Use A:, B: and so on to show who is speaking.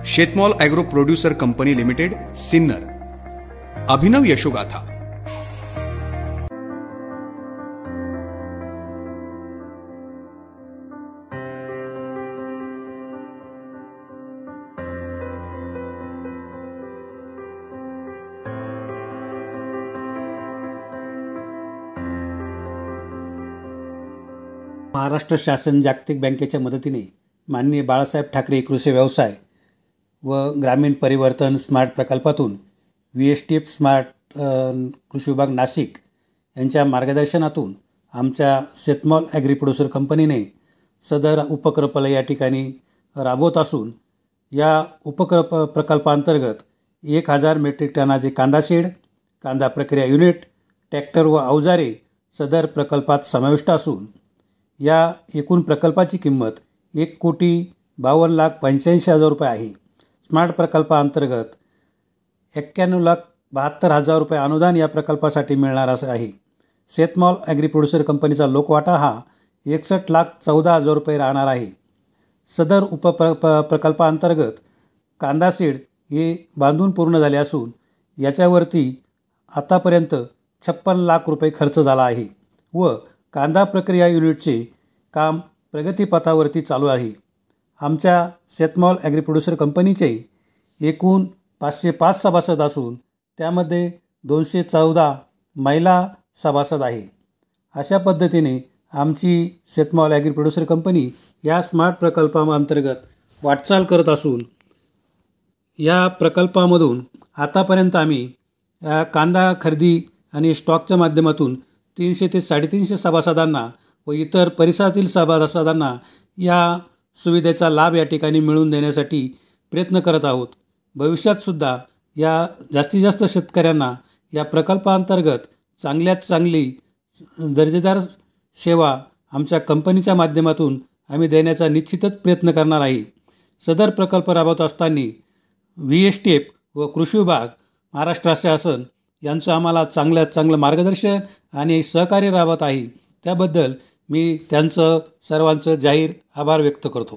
A: शेतमॉल agro producer company limited, Sinnar. अभिनव यशोगाथा.
B: महाराष्ट्र शासन जागतिक बँकेच्या मदतीने माननीय बाळासाहेब ठाकरे कृषी व्यवसाय व ग्रामीण परिवर्तन स्मार्ट प्रकल्पातून VSTF स्मार्ट कृषी विभाग नाशिक यांच्या मार्गदर्शनातून आमच्या शेतमॉल ॲग्री प्रोड्यूसर कंपनीने सदर उपप्रकल्प या ठिकाणी राबवत असून या प्रकल्पांतर्गत 1000 मेट्रिक टनाचे कांदा शेड, कांदा प्रक्रिया युनिट, ट्रॅक्टर व अवजारे सदर प्रकल्पात समाविष्ट असून या एकूण प्रकल्पाची किंमत 1,52,85,000 रुपये आहे. स्मार्ट प्रकल्पाअंतर्गत 91,72,000 रुपये अनुदान या प्रकल्पासाठी मिळणार असं आहे. शेतमॉल ॲग्री प्रोड्यूसर कंपनीचा लोकवाटा हा 61,14,000 रुपये राहणार आहे. सदर प्रकल्पाअंतर्गत कांदा शेड हे बांधून पूर्ण झाले असून याच्यावरती आतापर्यंत 56 लाख रुपये खर्च झाला आहे व कांदा प्रक्रिया युनिटचे काम प्रगतीपथावरती चालू आहे. आमच्या शेतमॉल ॲग्री प्रोड्यूसर कंपनीचे एकूण 505 सभासद असून त्यामध्ये 214 महिला सभासद आहे. अशा पद्धतीने आमची शेतमॉल ॲग्री प्रोड्यूसर कंपनी या स्मार्ट प्रकल्पाअंतर्गत वाटचाल करत असून या प्रकल्पामधून आतापर्यंत आम्ही कांदा खरेदी आणि स्टॉकच्या माध्यमातून 300 ते 350 सभासदांना व इतर परिसरातील सभासदांना या सुविधेचा लाभ या ठिकाणी मिळवून देण्यासाठी प्रयत्न करत आहोत. भविष्यातसुद्धा या जास्तीत जास्त शेतकऱ्यांना या प्रकल्पाअंतर्गत चांगल्यात चांगली दर्जेदार सेवा आमच्या कंपनीच्या माध्यमातून आम्ही देण्याचा निश्चितच प्रयत्न करणार आहे. सदर प्रकल्प राबवत असताना VSTF व कृषी विभाग, महाराष्ट्र शासन यांचं आम्हाला चांगलं मार्गदर्शन आणि सहकार्य राबत आहे. त्याबद्दल मी त्यांचं सर्वांचं जाहीर आभार व्यक्त करतो.